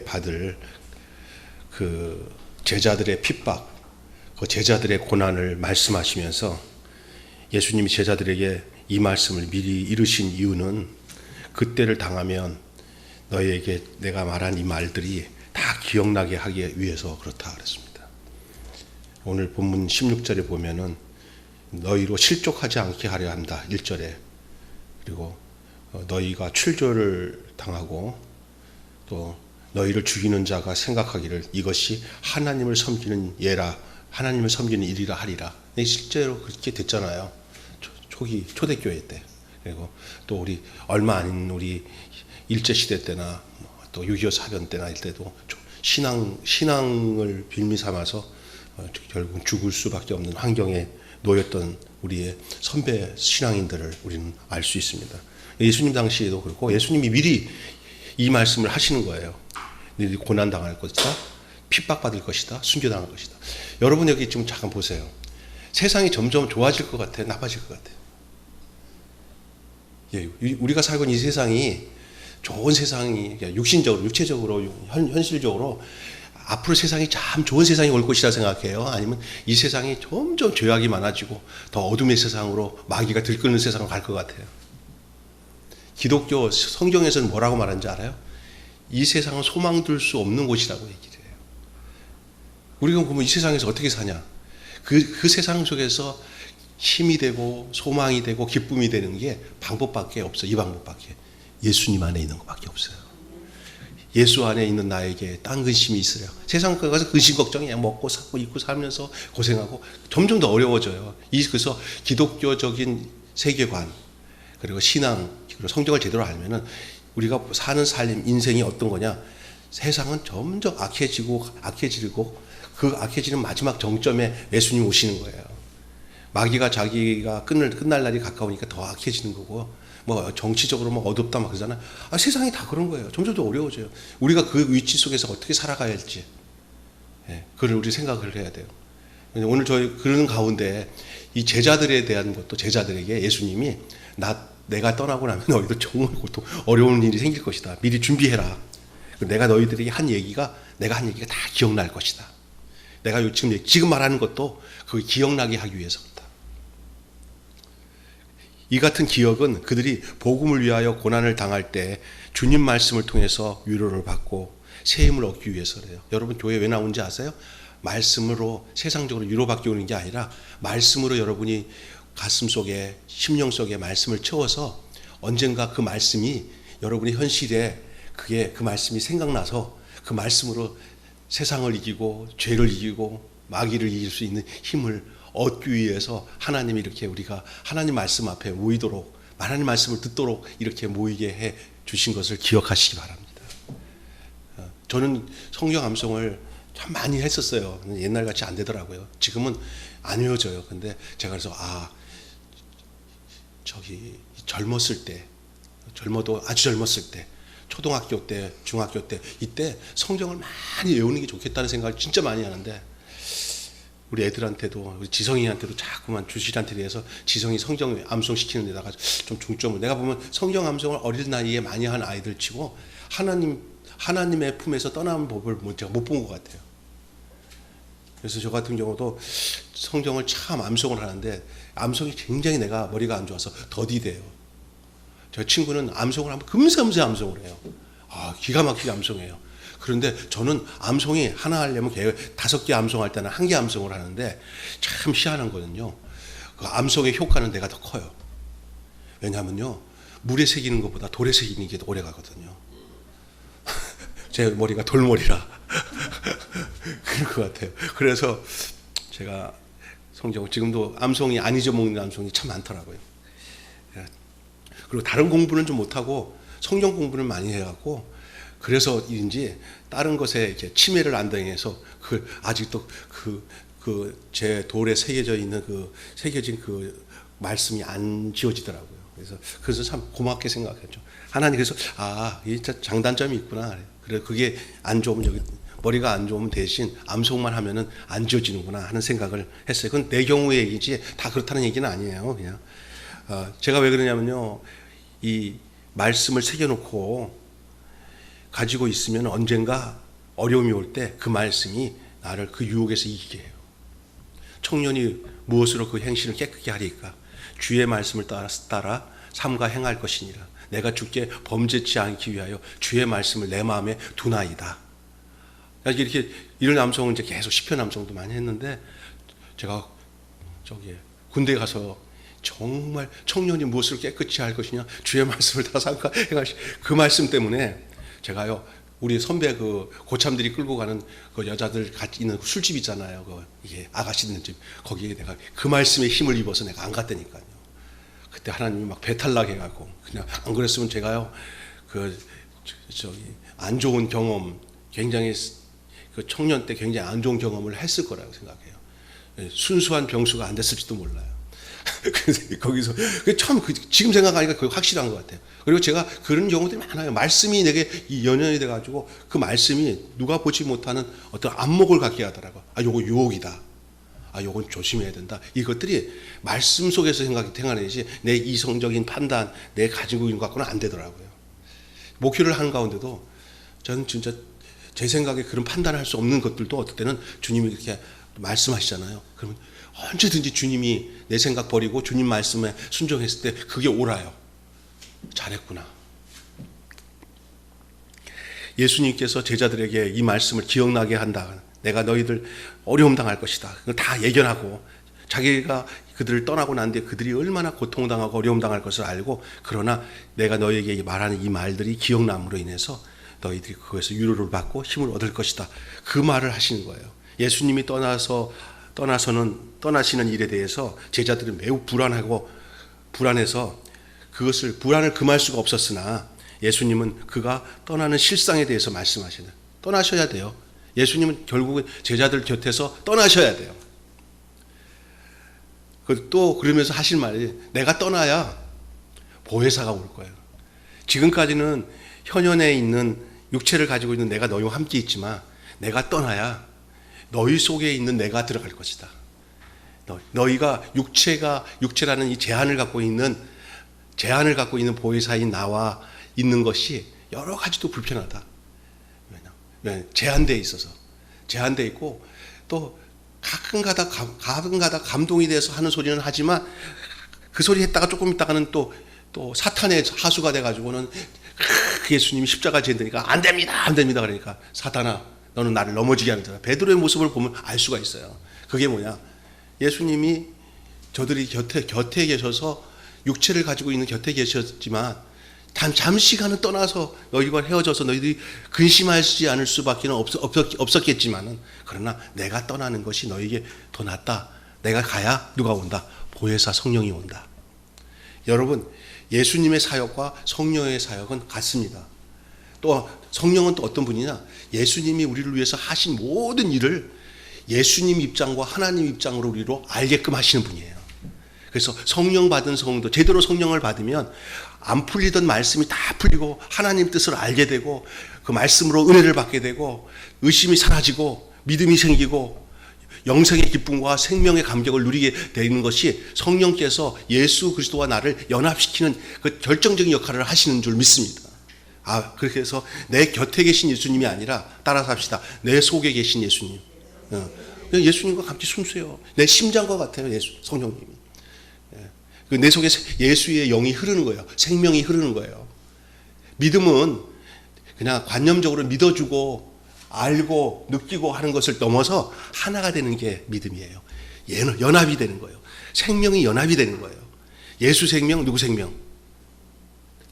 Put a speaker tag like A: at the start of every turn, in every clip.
A: 받을 그 제자들의 핍박, 그 제자들의 고난을 말씀하시면서 예수님이 제자들에게 이 말씀을 미리 이르신 이유는 그때를 당하면 너희에게 내가 말한 이 말들이 다 기억나게 하기 위해서 그렇다 그랬습니다. 오늘 본문 16절에 보면은 너희로 실족하지 않게 하려 한다 1절에. 그리고 너희가 출교를 당하고 또 너희를 죽이는 자가 생각하기를 이것이 하나님을 섬기는 예라, 하나님을 섬기는 일이라 하리라. 실제로 그렇게 됐잖아요. 초대교회 때. 그리고 또 우리 얼마 아닌 우리 일제시대 때나 또 6.25 사변 때나 할 때도 신앙을 빌미 삼아서 결국 죽을 수밖에 없는 환경에 놓였던 우리의 선배 신앙인들을 우리는 알 수 있습니다. 예수님 당시에도 그렇고 예수님이 미리 이 말씀을 하시는 거예요. 너희들이 고난당할 것이다, 핍박받을 것이다, 순교당할 것이다. 여러분 여기 좀 잠깐 보세요. 세상이 점점 좋아질 것 같아요, 나빠질 것 같아요? 예, 우리가 살고 있는 이 세상이 좋은 세상이 육신적으로, 육체적으로, 현실적으로 앞으로 세상이 참 좋은 세상이 올 것이라 생각해요? 아니면 이 세상이 점점 죄악이 많아지고 더 어둠의 세상으로 마귀가 들끓는 세상으로 갈 것 같아요? 기독교 성경에서는 뭐라고 말하는지 알아요? 이 세상은 소망 둘 수 없는 곳이라고 얘기를 해요. 우리가 보면 이 세상에서 어떻게 사냐? 그 세상 속에서 힘이 되고 소망이 되고 기쁨이 되는 게 방법밖에 없어. 이 방법밖에. 예수님 안에 있는 것밖에 없어요. 예수 안에 있는 나에게 딴 근심이 있으려. 세상 가서 근심 걱정이야. 먹고 사고 입고 살면서 고생하고 점점 더 어려워져요. 그래서 기독교적인 세계관 그리고 신앙 그리고 성경을 제대로 알면은 우리가 사는 삶 인생이 어떤 거냐? 세상은 점점 악해지고 그 악해지는 마지막 정점에 예수님 오시는 거예요. 마귀가 자기가 끝날 날이 가까우니까 더 악해지는 거고, 뭐 정치적으로 뭐 어둡다 막 그러잖아요. 세상이 다 그런 거예요. 점점 더 어려워져요. 우리가 그 위치 속에서 어떻게 살아가야 할지, 그걸 우리 생각을 해야 돼요. 오늘 저희 그런 가운데 이 제자들에 대한 것도 제자들에게 예수님이 내가 떠나고 나면 너희도 정말 고통 어려운 일이 생길 것이다. 미리 준비해라. 내가 너희들에게 내가 한 얘기가 다 기억날 것이다. 내가 지금 말하는 것도 그 기억나게 하기 위해서다. 이 같은 기억은 그들이 복음을 위하여 고난을 당할 때 주님 말씀을 통해서 위로를 받고 새 힘을 얻기 위해서래요. 여러분 교회 왜 나온지 아세요? 말씀으로 세상적으로 위로받기 오는 게 아니라 말씀으로 여러분이 가슴 속에 심령 속에 말씀을 채워서 언젠가 그 말씀이 여러분의 현실에 그 말씀이 생각나서 그 말씀으로 세상을 이기고 죄를 이기고 마귀를 이길 수 있는 힘을 얻기 위해서 하나님이 이렇게 우리가 하나님 말씀 앞에 모이도록 하나님 말씀을 듣도록 이렇게 모이게 해 주신 것을 기억하시기 바랍니다. 저는 성경 암송을 참 많이 했었어요. 옛날같이 안 되더라고요. 지금은 안 외워져요. 근데 제가 그래서 젊었을 때, 아주 젊었을 때, 초등학교 때, 중학교 때, 이때 성경을 많이 외우는 게 좋겠다는 생각을 진짜 많이 하는데, 우리 애들한테도, 우리 지성이한테도 자꾸만 주실한테 대해서 지성이 성경 암송 시키는 데다가 좀 중점을, 내가 보면 성경 암송을 어린 나이에 많이 한 아이들 치고 하나님의 품에서 떠나는 법을 제가 못 본 것 같아요. 그래서 저 같은 경우도 성경을 참 암송을 하는데 암송이 굉장히 내가 머리가 안 좋아서 더디대요. 저 친구는 암송을 하면 금세 암송을 해요. 기가 막히게 암송해요. 그런데 저는 암송이 하나 하려면 5개 암송할 때는 1개 암송을 하는데 참 희한한 거는요. 그 암송의 효과는 내가 더 커요. 왜냐하면요. 물에 새기는 것보다 돌에 새기는 게 오래 가거든요. 제 머리가 돌머리라. 그럴 것 같아요. 그래서 제가 성경 지금도 암송이 안 잊어먹는 암송이 참 많더라고요. 그리고 다른 공부는 좀 못하고 성경 공부를 많이 해갖고 그래서인지 다른 것에 이제 침해를 안 당해서 아직도 제 돌에 새겨진 그 말씀이 안 지워지더라고요. 그래서 참 고맙게 생각했죠. 하나님 그래서 이게 진짜 장단점이 있구나. 그래 그게 안 좋으면 머리가 안 좋으면 대신 암송만 하면은 안 지워지는구나 하는 생각을 했어요. 그건 내 경우의 얘기지 다 그렇다는 얘기는 아니에요. 그냥 제가 왜 그러냐면요. 이 말씀을 새겨놓고 가지고 있으면 언젠가 어려움이 올 때 그 말씀이 나를 그 유혹에서 이기게 해요. 청년이 무엇으로 그 행실을 깨끗게 하리까? 주의 말씀을 따라 삼가 행할 것이니라. 내가 주께 범죄치 않기 위하여 주의 말씀을 내 마음에 두나이다. 이렇게 이런 남성은 이제 계속 시편 남성도 많이 했는데, 제가 군대 가서 정말 청년이 무엇을 깨끗이 할 것이냐, 주의 말씀을 다 삼가 행할 그 말씀 때문에 제가요, 우리 선배 그 고참들이 끌고 가는 그 여자들 같이 있는 술집 있잖아요. 이게 아가씨 있는 집. 거기에 내가 그 말씀에 힘을 입어서 내가 안 갔다니까요. 그때 하나님이 막 배탈나게 해가고, 그냥 안 그랬으면 제가요, 안 좋은 경험, 굉장히 그 청년 때 굉장히 안 좋은 경험을 했을 거라고 생각해요. 순수한 병수가 안 됐을지도 몰라요. 그래서 거기서 참 지금 생각하니까 그게 확실한 것 같아요. 그리고 제가 그런 경우들이 많아요. 말씀이 내게 연연이 돼가지고 그 말씀이 누가 보지 못하는 어떤 안목을 갖게 하더라고. 아, 요거 유혹이다. 아, 요건 조심해야 된다. 이것들이 말씀 속에서 생각이 태어나야지 내 이성적인 판단, 내 가지고 있는 것 갖고는 안 되더라고요. 목회를 하는 가운데도 저는 진짜 제 생각에 그런 판단을 할 수 없는 것들도 어떨 때는 주님이 이렇게 말씀하시잖아요. 그러면 언제든지 주님이 내 생각 버리고 주님 말씀에 순종했을 때 그게 옳아요. 잘했구나. 예수님께서 제자들에게 이 말씀을 기억나게 한다. 내가 너희들 어려움 당할 것이다. 그걸 다 예견하고 자기가 그들을 떠나고 난 뒤에 그들이 얼마나 고통당하고 어려움 당할 것을 알고, 그러나 내가 너희에게 말하는 이 말들이 기억남으로 인해서 너희들이 그것에서 위로를 받고 힘을 얻을 것이다. 그 말을 하시는 거예요. 예수님이 떠나시는 일에 대해서 제자들은 매우 불안해서 불안을 금할 수가 없었으나, 예수님은 그가 떠나는 실상에 대해서 말씀하시는, 떠나셔야 돼요. 예수님은 결국은 제자들 곁에서 떠나셔야 돼요. 또 그러면서 하실 말이, 내가 떠나야 보혜사가 올 거예요. 지금까지는 현현에 있는 육체를 가지고 있는 내가 너희와 함께 있지만, 내가 떠나야 너희 속에 있는 내가 들어갈 것이다. 너희가 육체라는 이 제한을 갖고 있는 보혜사인 나와 있는 것이 여러 가지도 불편하다. 왜냐하면 제한되어 있어서, 제한되어 있고, 또 가끔가다 감동이 돼서 하는 소리는 하지만, 그 소리 했다가 조금 있다가는 또 사탄의 하수가 돼가지고는 예수님이 십자가 지으니까 안 됩니다 그러니까, 사탄아 너는 나를 넘어지게 하는 자다. 베드로의 모습을 보면 알 수가 있어요. 그게 뭐냐, 예수님이 저들이 곁에 계셔서 육체를 가지고 있는 곁에 계셨지만, 잠시간은 떠나서 너희와 헤어져서 너희들이 근심하지 않을 수밖에 없었겠지만은, 그러나 내가 떠나는 것이 너희에게 더 낫다. 내가 가야 누가 온다? 보혜사 성령이 온다. 여러분, 예수님의 사역과 성령의 사역은 같습니다. 또 성령은 또 어떤 분이냐, 예수님이 우리를 위해서 하신 모든 일을 예수님 입장과 하나님 입장으로 우리로 알게끔 하시는 분이에요. 그래서 성령 받은 성도, 제대로 성령을 받으면 안 풀리던 말씀이 다 풀리고 하나님 뜻을 알게 되고, 그 말씀으로 은혜를 받게 되고, 의심이 사라지고 믿음이 생기고 영생의 기쁨과 생명의 감격을 누리게 되는 것이 성령께서 예수 그리스도와 나를 연합시키는 그 결정적인 역할을 하시는 줄 믿습니다. 그렇게 해서 내 곁에 계신 예수님이 아니라, 따라서 합시다, 내 속에 계신 예수님. 예수님과 같이 순수해요. 내 심장과 같아요, 성령님이. 내 속에 예수의 영이 흐르는 거예요. 생명이 흐르는 거예요. 믿음은 그냥 관념적으로 믿어주고 알고 느끼고 하는 것을 넘어서 하나가 되는 게 믿음이에요. 연합이 되는 거예요. 생명이 연합이 되는 거예요. 예수 생명, 누구 생명?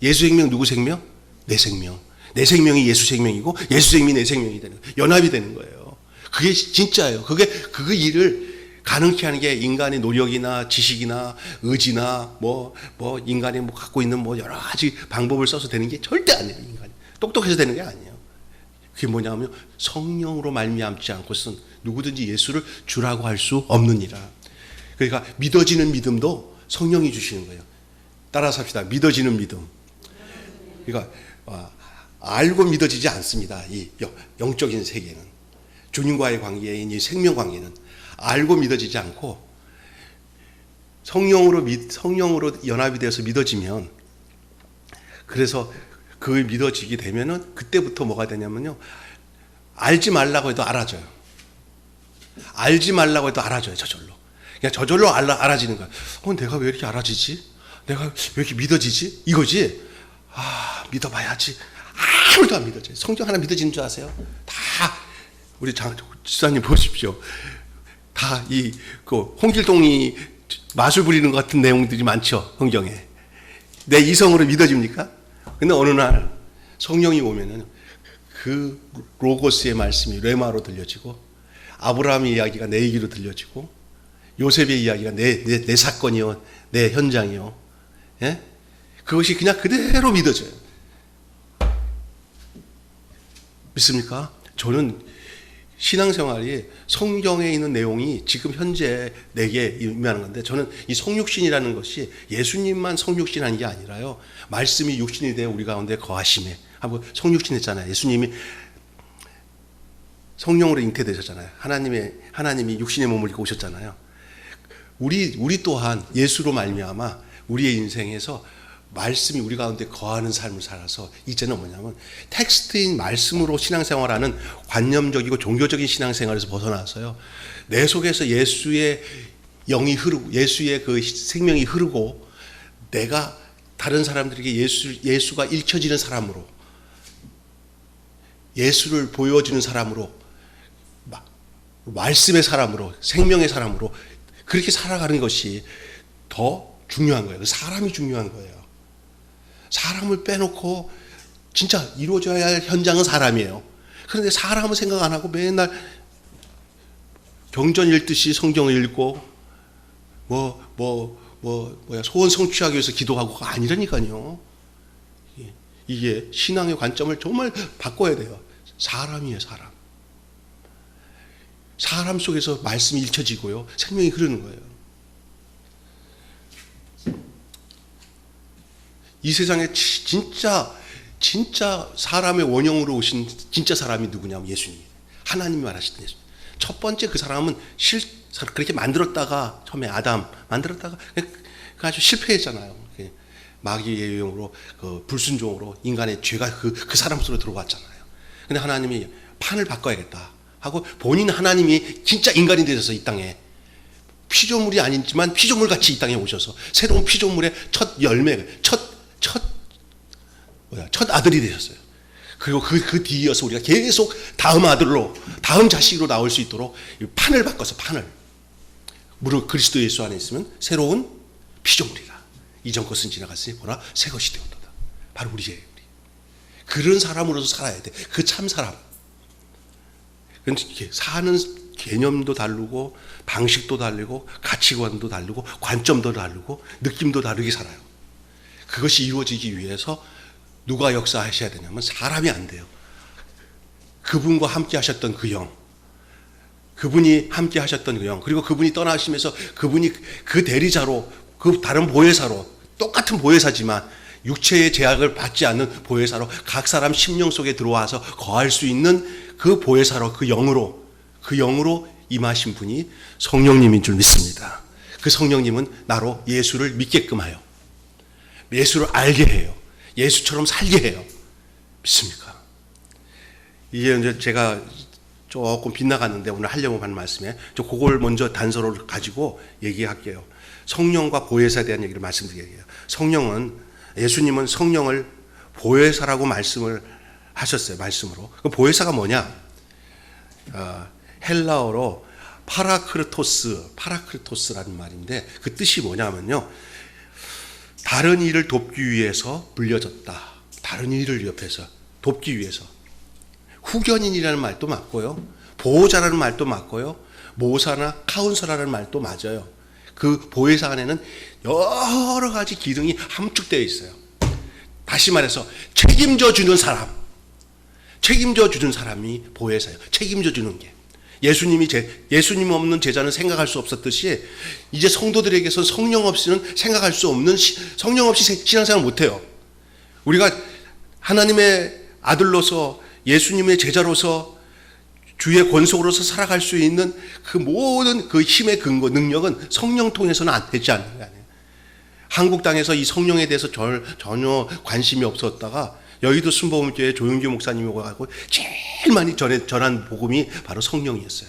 A: 예수 생명, 누구 생명? 내 생명. 내 생명이 예수 생명이고 예수 생명이 내 생명이 되는 거예요. 연합이 되는 거예요. 그게 진짜예요. 그 일을 가능케 하는 게 인간의 노력이나 지식이나 의지나 인간이 갖고 있는 여러 가지 방법을 써서 되는 게 절대 아니에요. 인간이 똑똑해서 되는 게 아니에요. 그게 뭐냐면 성령으로 말미암지 않고서는 누구든지 예수를 주라고 할 수 없느니라. 그러니까 믿어지는 믿음도 성령이 주시는 거예요. 따라서 합시다. 믿어지는 믿음. 그러니까 알고 믿어지지 않습니다. 이 영적인 세계는, 주님과의 관계인 이 생명 관계는 알고 믿어지지 않고 성령으로 연합이 되어서 믿어지면, 그래서 그 믿어지게 되면은 그때부터 뭐가 되냐면요. 알지 말라고 해도 알아져요. 알지 말라고 해도 알아져요. 저절로. 그냥 저절로 알아지는 거야. 내가 왜 이렇게 알아지지? 내가 왜 이렇게 믿어지지? 이거지? 믿어봐야지. 아무도 안 믿어져요. 성경 하나 믿어지는 줄 아세요? 다 우리 지사님 보십시오. 다 홍길동이 마술 부리는 것 같은 내용들이 많죠. 성경에. 내 이성으로 믿어집니까? 근데 어느 날 성령이 오면은 그 로고스의 말씀이 레마로 들려지고, 아브라함의 이야기가 내 얘기로 들려지고, 요셉의 이야기가 내 사건이요, 내 현장이요. 예? 그것이 그냥 그대로 믿어져요. 믿습니까? 저는 신앙생활이 성경에 있는 내용이 지금 현재 내게 임하는 건데, 저는 이 성육신이라는 것이 예수님만 성육신한 게 아니라요, 말씀이 육신이 되어 우리 가운데 거하심에 하고 성육신 했잖아요. 예수님이 성령으로 잉태되셨잖아요. 하나님이 육신의 몸을 입고 오셨잖아요. 우리 또한 예수로 말미암아 우리의 인생에서 말씀이 우리 가운데 거하는 삶을 살아서 이제는 뭐냐면 텍스트인 말씀으로 신앙생활하는 관념적이고 종교적인 신앙생활에서 벗어나서요, 내 속에서 예수의 영이 흐르고 예수의 그 생명이 흐르고 내가 다른 사람들에게 예수가 읽혀지는 사람으로, 예수를 보여주는 사람으로, 말씀의 사람으로, 생명의 사람으로 그렇게 살아가는 것이 더 중요한 거예요. 사람이 중요한 거예요. 사람을 빼놓고 진짜 이루어져야 할 현장은 사람이에요. 그런데 사람은 생각 안 하고 맨날 경전 읽듯이 성경을 읽고 소원 성취하기 위해서 기도하고 아니라니까요. 이게 신앙의 관점을 정말 바꿔야 돼요. 사람이에요, 사람. 사람 속에서 말씀이 읽혀지고요, 생명이 흐르는 거예요. 이 세상에 진짜 사람의 원형으로 오신 진짜 사람이 누구냐면 예수님. 하나님이 말하시던 예수님. 첫 번째 그 사람은 그렇게 만들었다가, 처음에 아담 만들었다가 아주 실패했잖아요. 마귀의 유형으로, 불순종으로 인간의 죄가 그 사람 속으로 들어왔잖아요. 근데 하나님이 판을 바꿔야겠다 하고 본인 하나님이 진짜 인간이 되셔서 이 땅에 피조물이 아니지만 피조물같이 이 땅에 오셔서 새로운 피조물의 첫 열매, 첫 아들이 되셨어요. 그리고 그 뒤이어서 우리가 계속 다음 아들로, 다음 자식으로 나올 수 있도록 판을 바꿔서 무릇 그리스도 예수 안에 있으면 새로운 피조물이라. 이전 것은 지나갔으니 보라 새 것이 되었도다. 바로 우리예요. 그런 사람으로서 살아야 돼. 그 참 사람. 사는 개념도 다르고 방식도 다르고 가치관도 다르고 관점도 다르고 느낌도 다르게 살아요. 그것이 이루어지기 위해서 누가 역사하셔야 되냐면 사람이 안 돼요. 그분과 함께 하셨던 그 영, 그분이 함께 하셨던 그 영, 그리고 그분이 떠나시면서 그분이 그 대리자로, 그 다른 보혜사로, 똑같은 보혜사지만 육체의 제약을 받지 않는 보혜사로 각 사람 심령 속에 들어와서 거할 수 있는 그 보혜사로, 그 영으로 임하신 분이 성령님인 줄 믿습니다. 그 성령님은 나로 예수를 믿게끔 하여, 예수를 알게 해요. 예수처럼 살게 해요. 믿습니까? 이게 이제 제가 조금 빗나갔는데 오늘 하려고 하는 말씀에 그걸 먼저 단서로 가지고 얘기할게요. 성령과 보혜사에 대한 얘기를 말씀드릴게요. 예수님은 성령을 보혜사라고 말씀을 하셨어요. 말씀으로. 그 보혜사가 뭐냐? 헬라어로 파라크리토스라는 말인데 그 뜻이 뭐냐면요, 다른 일을 돕기 위해서 불려졌다. 다른 일을 옆에서 돕기 위해서. 후견인이라는 말도 맞고요, 보호자라는 말도 맞고요, 모사나 카운서라는 말도 맞아요. 그 보혜사 안에는 여러 가지 기능이 함축되어 있어요. 다시 말해서 책임져 주는 사람이 보혜사예요. 책임져 주는 게. 예수님 없는 제자는 생각할 수 없었듯이 이제 성도들에게서 성령 없이는 생각할 수 없는, 성령 없이 신앙생활 못해요. 우리가 하나님의 아들로서, 예수님의 제자로서, 주의 권속으로서 살아갈 수 있는 그 모든 그 힘의 근거, 능력은 성령 통해서는 안 되지 않는 거 아니에요. 한국 땅에서 이 성령에 대해서 전혀 관심이 없었다가 여의도 순복음교회 조용규 목사님이 와가지고 제일 많이 전한 복음이 바로 성령이었어요.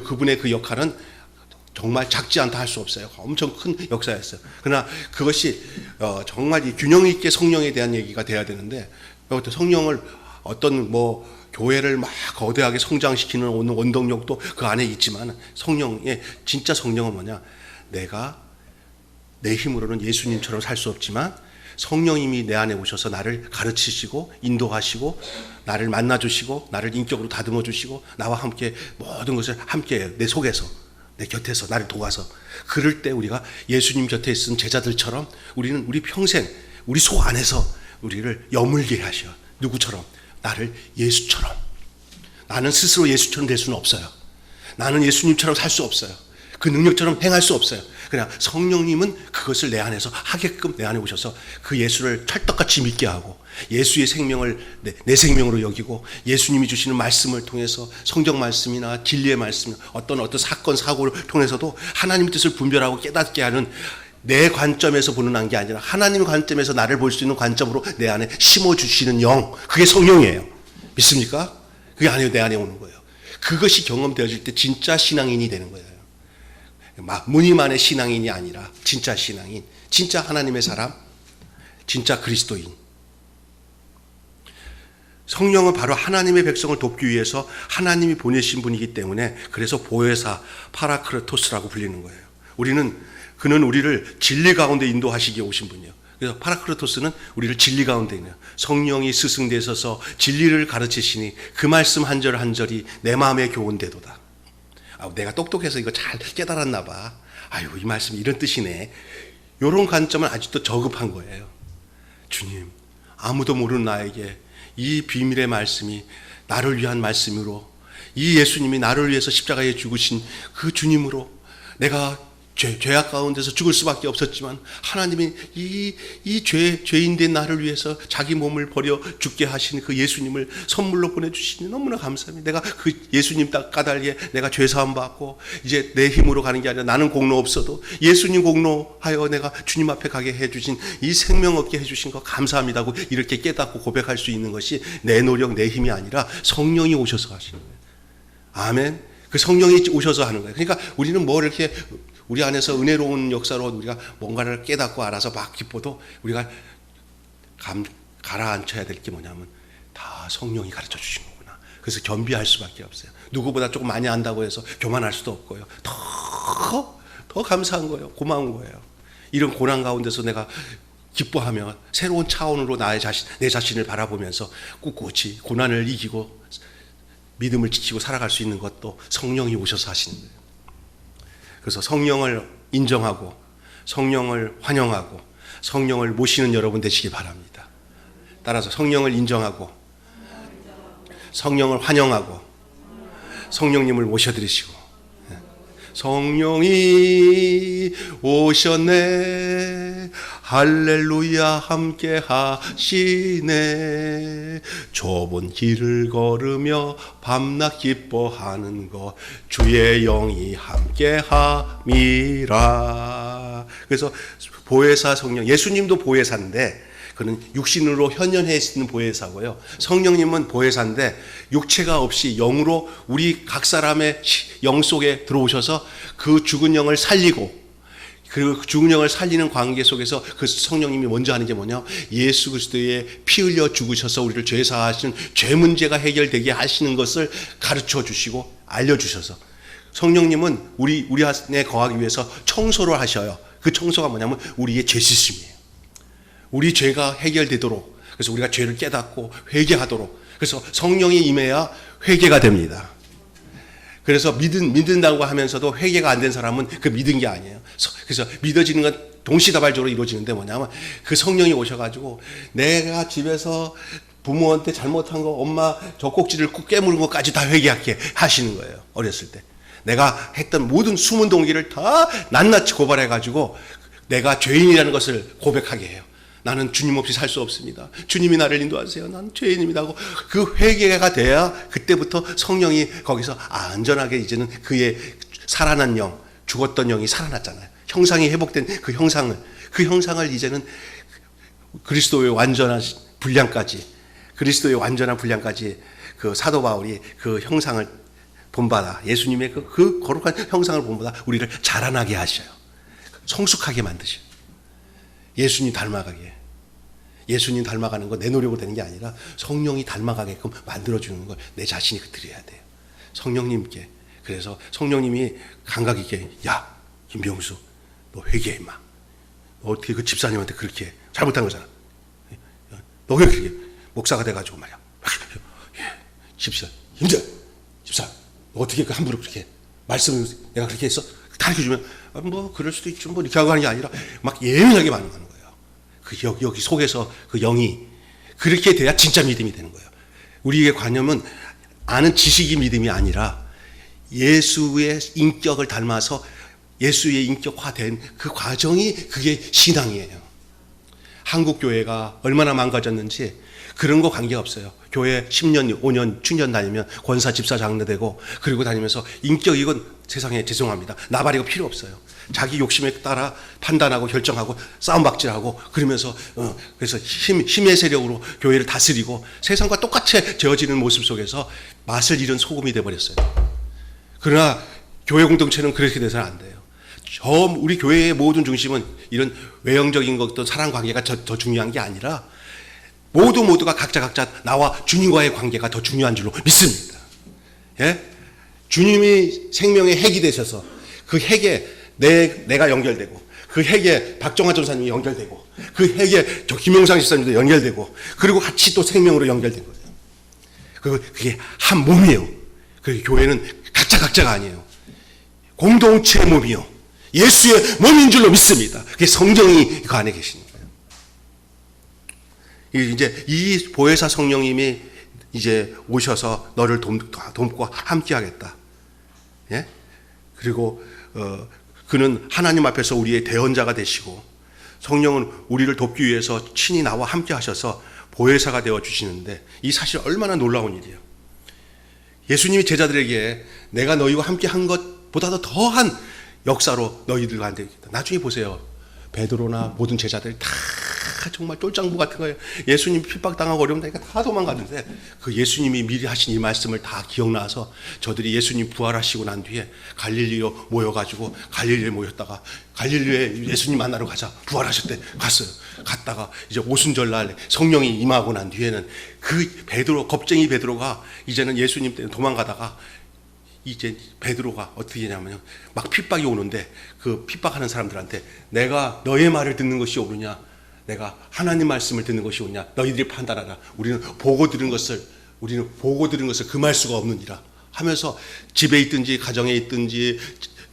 A: 그분의 그 역할은 정말 작지 않다 할 수 없어요. 엄청 큰 역사였어요. 그러나 그것이 정말 이 균형 있게 성령에 대한 얘기가 돼야 되는데, 성령을 어떤 교회를 막 거대하게 성장시키는 원동력도 그 안에 있지만, 진짜 성령은 뭐냐? 내가 내 힘으로는 예수님처럼 살 수 없지만 성령님이 내 안에 오셔서 나를 가르치시고 인도하시고 나를 만나주시고 나를 인격으로 다듬어 주시고 나와 함께 모든 것을 함께 내 속에서 내 곁에서 나를 도와서, 그럴 때 우리가 예수님 곁에 있은 제자들처럼 우리는 우리 평생 우리 속 안에서 우리를 여물게 하셔. 누구처럼? 나를 예수처럼. 나는 스스로 예수처럼 될 수는 없어요. 나는 예수님처럼 살 수 없어요. 그 능력처럼 행할 수 없어요. 그냥 성령님은 그것을 내 안에서 하게끔 내 안에 오셔서 그 예수를 찰떡같이 믿게 하고, 예수의 생명을 내 생명으로 여기고, 예수님이 주시는 말씀을 통해서 성경 말씀이나 진리의 말씀, 어떤 사건 사고를 통해서도 하나님의 뜻을 분별하고 깨닫게 하는, 내 관점에서 보는 게 아니라 하나님의 관점에서 나를 볼 수 있는 관점으로 내 안에 심어주시는 영, 그게 성령이에요. 믿습니까? 그게 내 안에 오는 거예요. 그것이 경험되어질 때 진짜 신앙인이 되는 거예요. 무늬만의 신앙인이 아니라 진짜 신앙인, 진짜 하나님의 사람, 진짜 그리스도인. 성령은 바로 하나님의 백성을 돕기 위해서 하나님이 보내신 분이기 때문에, 그래서 보혜사 파라크레토스라고 불리는 거예요. 그는 우리를 진리 가운데 인도하시기에 오신 분이에요. 그래서 파라크레토스는 우리를 진리 가운데 있는, 성령이 스승되셔서 진리를 가르치시니 그 말씀 한 절 한 절이 내 마음에 교훈되도다. 내가 똑똑해서 이거 잘 깨달았나 봐. 이 말씀이 이런 뜻이네. 이런 관점은 아직도 저급한 거예요. 주님, 아무도 모르는 나에게 이 비밀의 말씀이 나를 위한 말씀으로, 이 예수님이 나를 위해서 십자가에 죽으신 그 주님으로 내가 죄악 가운데서 죽을 수밖에 없었지만, 하나님이 이 죄인된 나를 위해서 자기 몸을 버려 죽게 하신 그 예수님을 선물로 보내주시니 너무나 감사합니다. 내가 그 예수님 까닭에 내가 죄사함 받고, 이제 내 힘으로 가는 게 아니라 나는 공로 없어도 예수님 공로하여 내가 주님 앞에 가게 해주신, 이 생명 얻게 해주신 거 감사합니다 하고 이렇게 깨닫고 고백할 수 있는 것이 내 노력, 내 힘이 아니라 성령이 오셔서 하시는 거예요. 아멘. 그 성령이 오셔서 하는 거예요. 그러니까 우리는 이렇게 우리 안에서 은혜로운 역사로 우리가 뭔가를 깨닫고 알아서 막 기뻐도, 우리가 가라앉혀야 될 게 뭐냐면, 다 성령이 가르쳐 주신 거구나. 그래서 겸비할 수밖에 없어요. 누구보다 조금 많이 안다고 해서 교만할 수도 없고요. 더 감사한 거예요. 고마운 거예요. 이런 고난 가운데서 내가 기뻐하며 새로운 차원으로 내 자신을 바라보면서 꿋꿋이 고난을 이기고 믿음을 지키고 살아갈 수 있는 것도 성령이 오셔서 하시는 거예요. 그래서 성령을 인정하고 성령을 환영하고 성령을 모시는 여러분 되시기 바랍니다. 따라서 성령을 인정하고 성령을 환영하고 성령님을 모셔드리시고, 성령이 오셨네, 할렐루야 함께 하시네, 좁은 길을 걸으며 밤낮 기뻐하는 것 주의 영이 함께 함이라. 그래서 보혜사 성령, 예수님도 보혜사인데 그는 육신으로 현현해 있는 보혜사고요. 성령님은 보혜사인데 육체가 없이 영으로 우리 각 사람의 영 속에 들어오셔서 그 죽은 영을 살리고, 그 죽은 영을 살리는 관계 속에서 그 성령님이 먼저 하는 게 뭐냐? 예수 그리스도의 피 흘려 죽으셔서 우리를 죄 사하시는 죄 문제가 해결되게 하시는 것을 가르쳐 주시고 알려주셔서, 성령님은 우리 안에 거하기 위해서 청소를 하셔요. 그 청소가 뭐냐면 우리의 죄 씻음이에요. 우리 죄가 해결되도록, 그래서 우리가 죄를 깨닫고 회개하도록, 그래서 성령이 임해야 회개가 됩니다. 그래서 믿는다고 하면서도 회개가 안 된 사람은 그 믿은 게 아니에요. 그래서 믿어지는 건 동시다발적으로 이루어지는데 뭐냐면, 그 성령이 오셔가지고 내가 집에서 부모한테 잘못한 거, 엄마 젖꼭지를 깨무는 것까지 다 회개하게 하시는 거예요. 어렸을 때 내가 했던 모든 숨은 동기를 다 낱낱이 고발해가지고 내가 죄인이라는 것을 고백하게 해요. 나는 주님 없이 살 수 없습니다. 주님이 나를 인도하세요. 나는 죄인입니다 하고 그 회개가 돼야 그때부터 성령이 거기서 안전하게, 이제는 그의 살아난 영, 죽었던 영이 살아났잖아요. 형상이 회복된 그 형상을 이제는 그리스도의 완전한 분량까지, 그리스도의 완전한 분량까지 그 사도 바울이 그 형상을 본받아, 예수님의 그 거룩한 형상을 본받아 우리를 자라나게 하셔요. 성숙하게 만드셔요. 예수님 닮아가게. 예수님 닮아가는 거 내 노력으로 되는 게 아니라 성령이 닮아가게끔 만들어주는 걸 내 자신이 드려야 돼요. 성령님께. 그래서 성령님이 감각 있게, 야, 김병수, 너 회개해, 임마. 너 어떻게 그 집사님한테 그렇게 잘못한 거잖아. 너 왜 그렇게 목사가 돼가지고 말이야. 집사, 힘들. 집사, 너 어떻게 그 함부로 그렇게 말씀을 내가 그렇게 했어? 가르쳐주면, 뭐, 그럴 수도 있죠. 뭐, 이렇게 하고 하는 게 아니라 막 예민하게 반응하는 거예요. 그 여기 속에서 그 영이 그렇게 돼야 진짜 믿음이 되는 거예요. 우리의 관념은 아는 지식이 믿음이 아니라 예수의 인격을 닮아서 예수의 인격화된 그 과정이 그게 신앙이에요. 한국 교회가 얼마나 망가졌는지 그런 거 관계없어요. 교회 10년, 5년, 7년 다니면 권사, 집사, 장로 되고 그리고 다니면서 인격, 이건 세상에 죄송합니다. 나발이가 필요 없어요. 자기 욕심에 따라 판단하고 결정하고 싸움박질하고 그러면서 그래서 힘의 세력으로 교회를 다스리고 세상과 똑같이 되어지는 모습 속에서 맛을 잃은 소금이 되어버렸어요. 그러나 교회 공동체는 그렇게 돼서는 안 돼요. 우리 교회의 모든 중심은 이런 외형적인 것도 사랑 관계가 더 중요한 게 아니라 모두가 각자 나와 주님과의 관계가 더 중요한 줄로 믿습니다. 예? 주님이 생명의 핵이 되셔서 그 핵에 내가 연결되고 그 핵에 박정환 전사님이 연결되고 그 핵에 저 김용상 집사님도 연결되고 그리고 같이 또 생명으로 연결된 거예요. 그게 한 몸이에요. 그 교회는 각자가 아니에요. 공동체의 몸이요. 예수의 몸인 줄로 믿습니다. 그게 성령이 그 안에 계시는 거예요. 이제 이 보혜사 성령님이 이제 오셔서 너를 돕고 함께 하겠다. 예? 그리고 그는 하나님 앞에서 우리의 대언자가 되시고 성령은 우리를 돕기 위해서 친히 나와 함께 하셔서 보혜사가 되어 주시는데 이 사실 얼마나 놀라운 일이에요. 예수님이 제자들에게 내가 너희와 함께 한 것보다도 더한 역사로 너희들과 함께 하겠다. 나중에 보세요. 베드로나 모든 제자들 다 정말 쫄장부 같은 거예요. 예수님 핍박당하고 어려운다니까 다 도망가는데 그 예수님이 미리 하신 이 말씀을 다 기억나서 저들이 예수님 부활하시고 난 뒤에 갈릴리로 모여가지고 갈릴리에 모였다가 갈릴리에 예수님 만나러 가자. 부활하셨대. 갔어요. 갔다가 이제 오순절날 성령이 임하고 난 뒤에는 그 겁쟁이 베드로가 이제는 예수님 때문에 도망가다가 이제 베드로가 어떻게 하냐면요. 막 핍박이 오는데 그 핍박하는 사람들한테 내가 너의 말을 듣는 것이 옳으냐 내가 하나님 말씀을 듣는 것이 옳으냐 너희들이 판단하라. 우리는 보고 들은 것을 금할 수가 없느니라 하면서 집에 있든지 가정에 있든지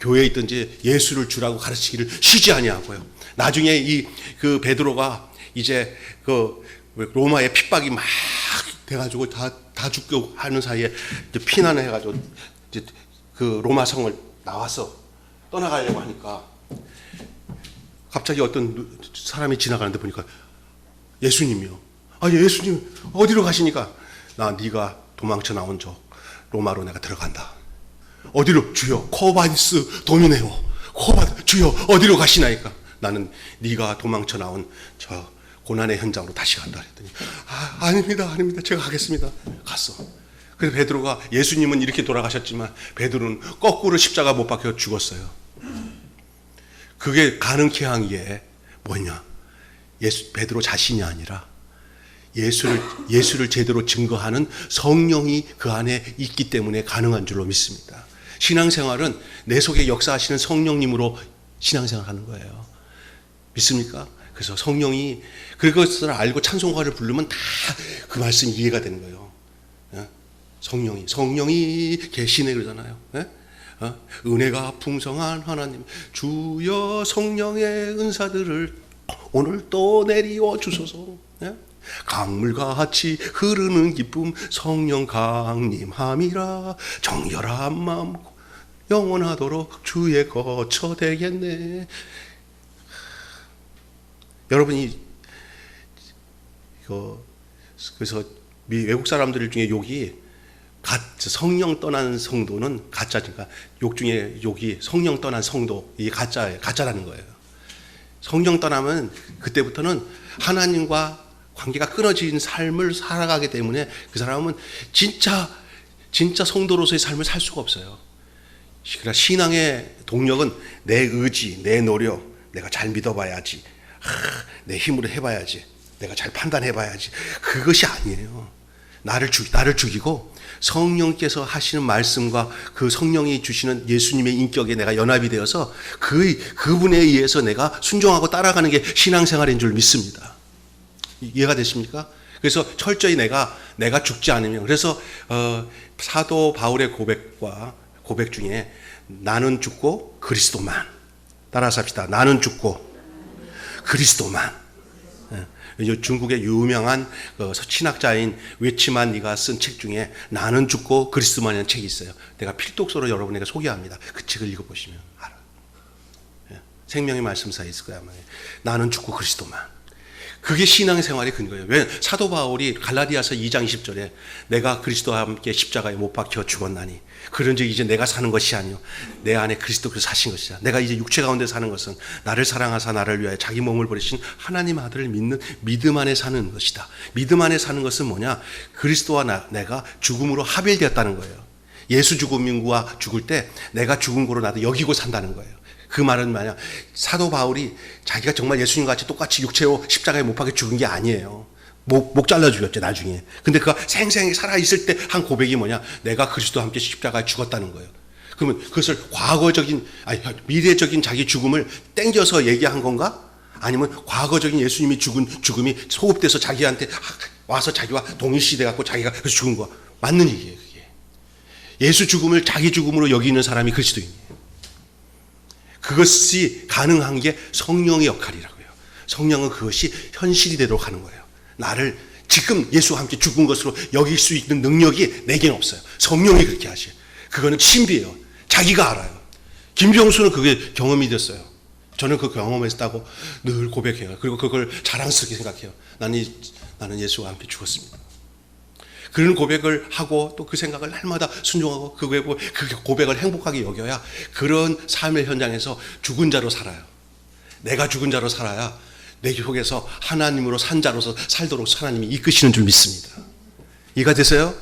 A: 교회에 있든지 예수를 주라고 가르치기를 쉬지 아니하고요. 나중에 그 베드로가 이제 그 로마의 핍박이 막 돼가지고 다 죽고 하는 사이에 이제 피난을 해가지고 이제 그 로마 성을 나와서 떠나가려고 하니까 갑자기 어떤 사람이 지나가는데 보니까 예수님이요. 아, 예수님 어디로 가시니까 네가 도망쳐 나온 저 로마로 내가 들어간다. 어디로? 주여 코바디스 도미네오. 주여 어디로 가시나이까? 나는 네가 도망쳐 나온 저 고난의 현장으로 다시 간다 했더니 아닙니다 제가 가겠습니다. 갔어. 그래서 베드로가 예수님은 이렇게 돌아가셨지만 베드로는 거꾸로 십자가 못 박혀 죽었어요. 그게 가능케 한 게 뭐냐? 베드로 자신이 아니라 예수를 제대로 증거하는 성령이 그 안에 있기 때문에 가능한 줄로 믿습니다. 신앙생활은 내 속에 역사하시는 성령님으로 신앙생활하는 거예요. 믿습니까? 그래서 성령이 그것을 알고 찬송가를 부르면 다 그 말씀이 이해가 되는 거예요. 성령이 계시네 그러잖아요. 은혜가 풍성한 하나님 주여 성령의 은사들을 오늘 또 내리워 주소서. 강물같이 흐르는 기쁨 성령 강림함이라 정결한 마음 영원하도록 주의 거처 되겠네. 여러분이 그래서 외국 사람들 중에 욕이 성령 떠난 성도는 가짜니까 욕 중에 욕이 성령 떠난 성도 이게 가짜라는 거예요. 성령 떠나면 그때부터는 하나님과 관계가 끊어진 삶을 살아가기 때문에 그 사람은 진짜 성도로서의 삶을 살 수가 없어요. 그러나 신앙의 동력은 내 의지, 내 노력, 내가 잘 믿어봐야지, 내 힘으로 해봐야지, 내가 잘 판단해봐야지, 그것이 아니에요. 나를 죽이고 성령께서 하시는 말씀과 그 성령이 주시는 예수님의 인격에 내가 연합이 되어서 그분에 의해서 내가 순종하고 따라가는 게 신앙생활인 줄 믿습니다. 이해가 되십니까? 그래서 철저히 내가 죽지 않으면, 그래서 사도 바울의 고백 중에 나는 죽고 그리스도만, 따라서 합시다. 나는 죽고 그리스도만. 중국의 유명한 신학자인 웨치만 니가 쓴 책 중에 나는 죽고 그리스도만이라는 책이 있어요. 내가 필독서로 여러분에게 소개합니다. 그 책을 읽어보시면 알아요. 생명의 말씀사에 있을 거야. 나는 죽고 그리스도만. 그게 신앙생활의 근거예요. 왜? 사도 바울이 갈라디아서 2장 20절에 내가 그리스도와 함께 십자가에 못 박혀 죽었나니 그런즉 이제 내가 사는 것이 아니요 내 안에 그리스도께서 사신 것이다. 내가 이제 육체 가운데 사는 것은 나를 사랑하사 나를 위하여 자기 몸을 버리신 하나님 아들을 믿는 믿음 안에 사는 것이다. 믿음 안에 사는 것은 뭐냐? 그리스도와 내가 죽음으로 합일되었다는 거예요. 예수 죽음과 죽을 때 내가 죽은 거로 나도 여기고 산다는 거예요. 그 말은 만약 사도 바울이 자기가 정말 예수님 같이 똑같이 육체로 십자가에 못 박혀 죽은 게 아니에요. 목 잘라 죽였죠, 나중에. 근데 그가 생생히 살아있을 때 한 고백이 뭐냐? 내가 그리스도와 함께 십자가에 죽었다는 거예요. 그러면 그것을 미래적인 자기 죽음을 땡겨서 얘기한 건가? 아니면 과거적인 예수님이 죽은 죽음이 소급돼서 자기한테 와서 자기와 동일시돼 갖고 자기가 그래서 죽은 거 맞는 얘기예요, 그게. 예수 죽음을 자기 죽음으로 여기는 사람이 그리스도인이에요. 그것이 가능한 게 성령의 역할이라고요. 성령은 그것이 현실이 되도록 하는 거예요. 나를 지금 예수와 함께 죽은 것으로 여길 수 있는 능력이 내게는 없어요. 성령이 그렇게 하셔요. 그거는 신비예요. 자기가 알아요. 김병수는 그게 경험이 됐어요. 저는 그 경험했다고 늘 고백해요. 그리고 그걸 자랑스럽게 생각해요. 나는 예수와 함께 죽었습니다. 그런 고백을 하고 또 그 생각을 날마다 순종하고 그 고백을 행복하게 여겨야 그런 삶의 현장에서 죽은 자로 살아요. 내가 죽은 자로 살아야 내 속에서 하나님으로 산 자로서 살도록 하나님이 이끄시는 줄 믿습니다. 이해가 되세요?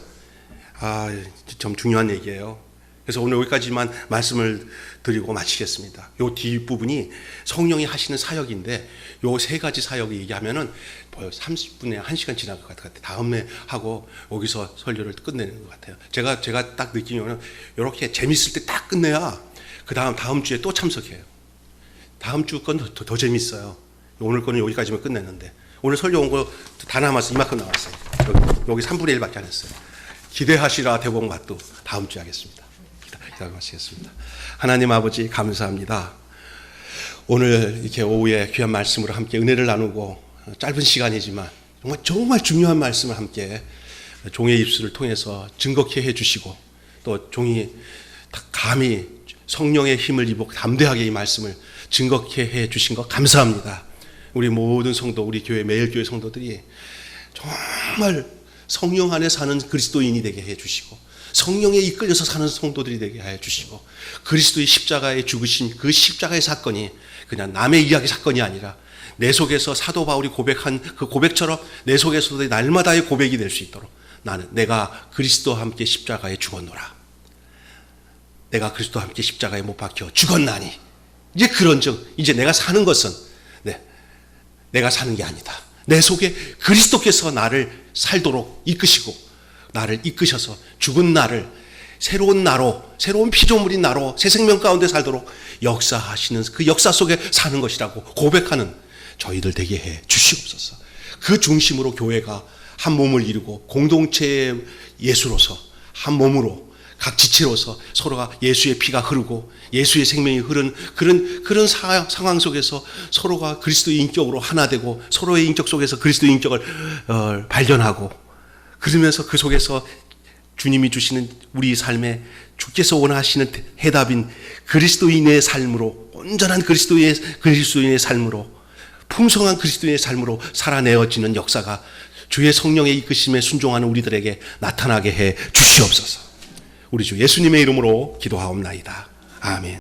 A: 좀 중요한 얘기예요. 그래서 오늘 여기까지만 말씀을 드리고 마치겠습니다. 요 뒷부분이 성령이 하시는 사역인데 요 세 가지 사역을 얘기하면은 30분에 1시간 지날 것 같아요. 다음에 하고 여기서 설교를 끝내는 것 같아요. 제가 딱 느낀 거는 이렇게 재밌을 때 딱 끝내야 그 다음 주에 또 참석해요. 다음 주 건 더 재밌어요. 오늘 거는 여기까지만 끝냈는데 오늘 설교 온 거 다 남았어요. 이만큼 남았어요. 여기 3분의 1밖에 안 했어요. 기대하시라 대복 맛도 다음 주에 하겠습니다. 기도하시겠습니다. 하나님 아버지 감사합니다. 오늘 이렇게 오후에 귀한 말씀으로 함께 은혜를 나누고 짧은 시간이지만 정말 중요한 말씀을 함께 종의 입술을 통해서 증거케 해주시고 또 종이 감히 성령의 힘을 입고 담대하게 이 말씀을 증거케 해주신 것 감사합니다. 우리 모든 성도, 우리 교회 매일교회 성도들이 정말 성령 안에 사는 그리스도인이 되게 해주시고 성령에 이끌려서 사는 성도들이 되게 해주시고 그리스도의 십자가에 죽으신 그 십자가의 사건이 그냥 남의 이야기 사건이 아니라 내 속에서 사도 바울이 고백한 그 고백처럼 내 속에서도 날마다의 고백이 될 수 있도록 내가 그리스도와 함께 십자가에 죽었노라. 내가 그리스도와 함께 십자가에 못 박혀 죽었나니 이제 그런즉 이제 내가 사는 것은 내가 사는 게 아니다. 내 속에 그리스도께서 나를 살도록 이끄시고 나를 이끄셔서 죽은 나를 새로운 나로 새로운 피조물인 나로 새 생명 가운데 살도록 역사하시는 그 역사 속에 사는 것이라고 고백하는 저희들 되게 해 주시옵소서. 그 중심으로 교회가 한 몸을 이루고 공동체의 예수로서 한 몸으로 각 지체로서 서로가 예수의 피가 흐르고 예수의 생명이 흐른 그런 상황 속에서 서로가 그리스도의 인격으로 하나 되고 서로의 인격 속에서 그리스도의 인격을 발견하고 그러면서 그 속에서 주님이 주시는 우리 삶에 주께서 원하시는 해답인 그리스도인의 삶으로 온전한 그리스도인의 삶으로 풍성한 그리스도인의 삶으로 살아내어지는 역사가 주의 성령의 이끄심에 순종하는 우리들에게 나타나게 해 주시옵소서. 우리 주 예수님의 이름으로 기도하옵나이다. 아멘.